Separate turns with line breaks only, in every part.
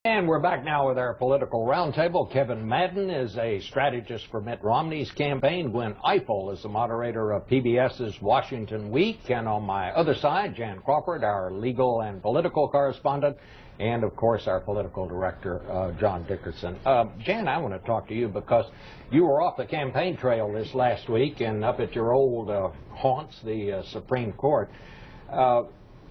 And we're back now with our political roundtable. Kevin Madden is a strategist for Mitt Romney's campaign. Gwen Ifill is the moderator of PBS's Washington Week. And on my other side, Jan Crawford, our legal and political correspondent, and, of course, our political director, John Dickerson. Jan, I want to talk to you because you were off the campaign trail this last week and up at your old haunts, the Supreme Court.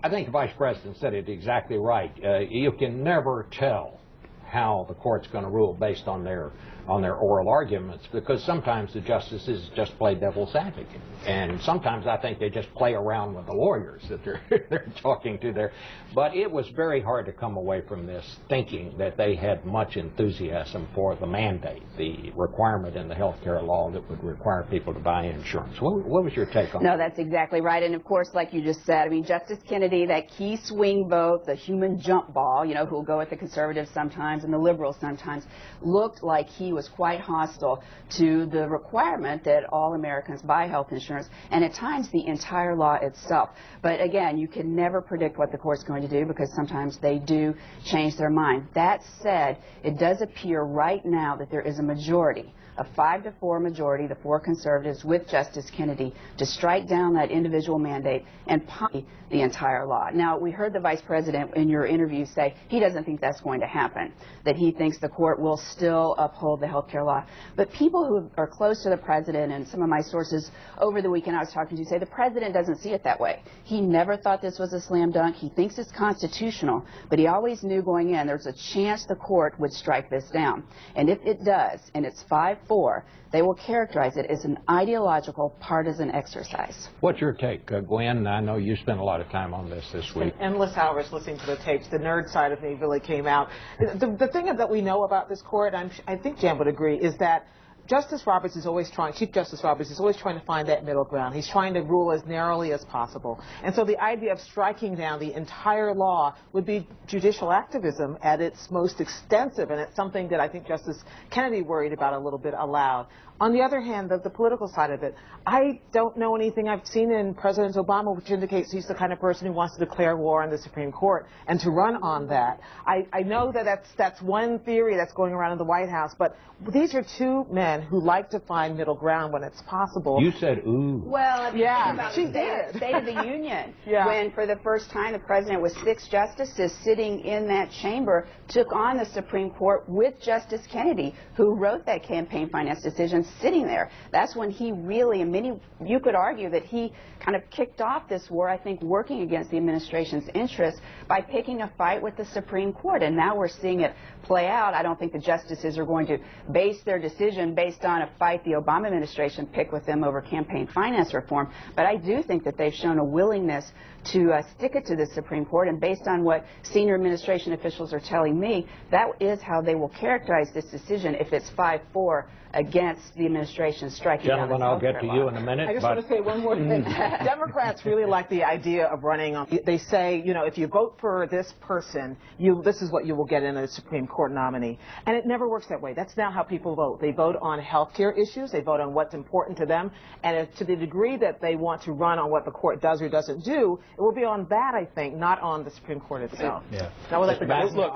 I think the Vice President said it exactly right. You can never tell how the court's going to rule based on their oral arguments, because sometimes the justices just play devil's advocate, and sometimes I think they just play around with the lawyers that they're talking to there. But it was very hard to come away from this thinking that they had much enthusiasm for the mandate, the requirement in the health care law that would require people to buy insurance. What was your take on that?
No, that's exactly right. And of course, like you just said, I mean, Justice Kennedy, that key swing vote, the human jump ball, you know, who'll go with the conservatives sometimes and the liberals sometimes, looked like he was quite hostile to the requirement that all Americans buy health insurance, and at times the entire law itself. But again, you can never predict what the court's going to do, because sometimes they do change their mind. That said, it does appear right now that there is a majority, a 5-4 majority, the 4 conservatives with Justice Kennedy, to strike down that individual mandate and possibly the entire law. Now, we heard the Vice President in your interview say he doesn't think that's going to happen, that he thinks the court will still uphold the health care law. But people who are close to the President, and some of my sources over the weekend I was talking to, say the President doesn't see it that way. He never thought this was a slam dunk. He thinks it's constitutional, but he always knew going in there's a chance the court would strike this down. And if it does, and it's 5-4, they will characterize it as an ideological partisan exercise.
What's your take, Gwen? I know you spent a lot of time on this week.
Endless hours listening to the tapes. The nerd side of me really came out. The thing that we know about this court, I think Jan would agree, is that Justice Roberts is always trying, Chief Justice Roberts is always trying to find that middle ground. He's trying to rule as narrowly as possible. And so the idea of striking down the entire law would be judicial activism at its most extensive, and it's something that I think Justice Kennedy worried about a little bit aloud. On the other hand, the political side of it, I don't know anything I've seen in President Obama which indicates he's the kind of person who wants to declare war on the Supreme Court and to run on that. I know that that's one theory that's going around in the White House, but these are 2 men who like to find middle ground when it's possible.
You said, ooh.
Well,
yeah, she did.
State of the Union,
yeah.
When for the first time the President with 6 justices sitting in that chamber took on the Supreme Court with Justice Kennedy, who wrote that campaign finance decision, sitting there. That's when he really, and you could argue that he kind of kicked off this war, I think, working against the administration's interests by picking a fight with the Supreme Court. And now we're seeing it play out. I don't think the justices are going to base their decision based on a fight the Obama administration picked with them over campaign finance reform. But I do think that they've shown a willingness to stick it to the Supreme Court. And based on what senior administration officials are telling me, that is how they will characterize this decision if it's 5-4 against the administration striking down
Gentlemen, I'll get to you in a minute.
I just want to say one more thing. Democrats really like the idea of running on. They say, you know, if you vote for this person, this is what you will get in a Supreme Court nominee. And it never works that way. That's not how people vote. They vote on health care issues. They vote on what's important to them. And to the degree that they want to run on what the court does or doesn't do, it will be on that, I think, not on the Supreme Court itself.
Yeah.
Now, we'll let the guys
look,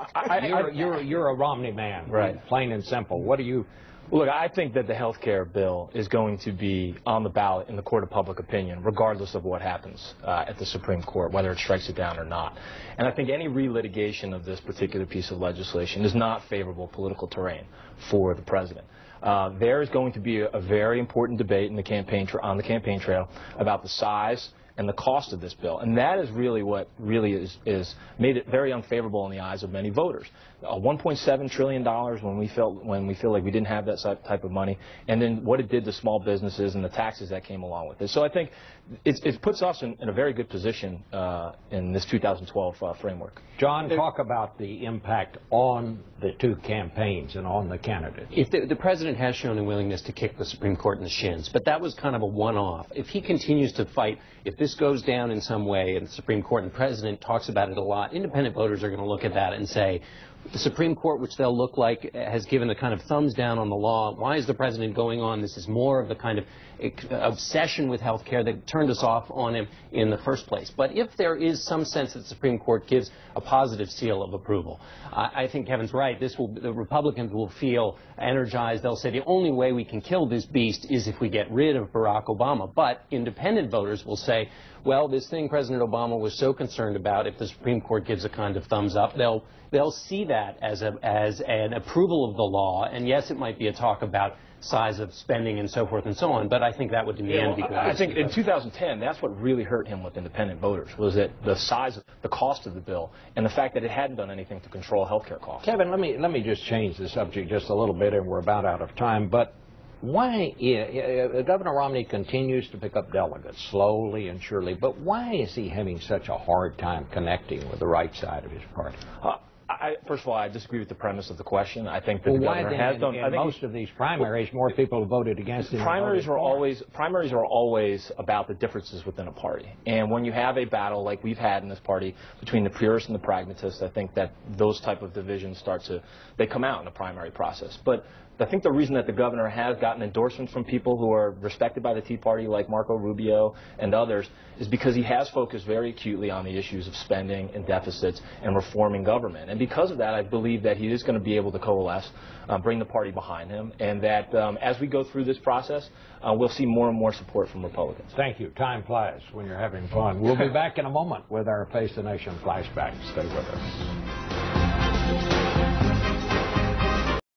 you're a Romney man, right? Plain and simple. What do you...
Look, I think that the health care bill is going to be on the ballot in the court of public opinion, regardless of what happens at the Supreme Court, whether it strikes it down or not. And I think any relitigation of this particular piece of legislation is not favorable political terrain for the president. There is going to be a very important debate in the campaign on the campaign trail about the size and the cost of this bill, and that is really what is made it very unfavorable in the eyes of many voters. $1.7 trillion when we feel like we didn't have that type of money, and then what it did to small businesses and the taxes that came along with it. So I think it puts us in a very good position in this 2012 framework.
John, talk about the impact on the 2 campaigns and on the candidates.
If the president has shown a willingness to kick the Supreme Court in the shins, but that was kind of a one-off. If he continues to fight, if this goes down in some way in the Supreme Court and the president talks about it a lot, independent voters are going to look at that and say, The Supreme Court, which they'll look like, has given a kind of thumbs down on the law. Why is the president going on? This is more of the kind of obsession with health care that turned us off on him in the first place. But if there is some sense that the Supreme Court gives a positive seal of approval, I think Kevin's right. The Republicans will feel energized. They'll say the only way we can kill this beast is if we get rid of Barack Obama. But independent voters will say, well, this thing President Obama was so concerned about, if the Supreme Court gives a kind of thumbs up, they'll see that as an approval of the law. And yes, it might be a talk about size of spending and so forth and so on, but I think that would in the end be good.
I think in 2010, that's what really hurt him with independent voters, was that the size, the cost of the bill, and the fact that it hadn't done anything to control health care costs.
Kevin, let me just change the subject just a little bit, and we're about out of time, but why, Governor Romney continues to pick up delegates slowly and surely, but why is he having such a hard time connecting with the right side of his party?
First of all, I disagree with the premise of the question. I think that the governor has done.
In most of these primaries, more people have voted against him.
Primaries are always about the differences within a party. And when you have a battle like we've had in this party between the purists and the pragmatists, I think that those type of divisions they come out in the primary process. But I think the reason that the governor has gotten endorsements from people who are respected by the Tea Party, like Marco Rubio and others, is because he has focused very acutely on the issues of spending and deficits and reforming government. And because of that, I believe that he is going to be able to coalesce, bring the party behind him, and that as we go through this process, we'll see more and more support from Republicans.
Thank you. Time flies when you're having fun. We'll be back in a moment with our Face the Nation flashback. Stay with us.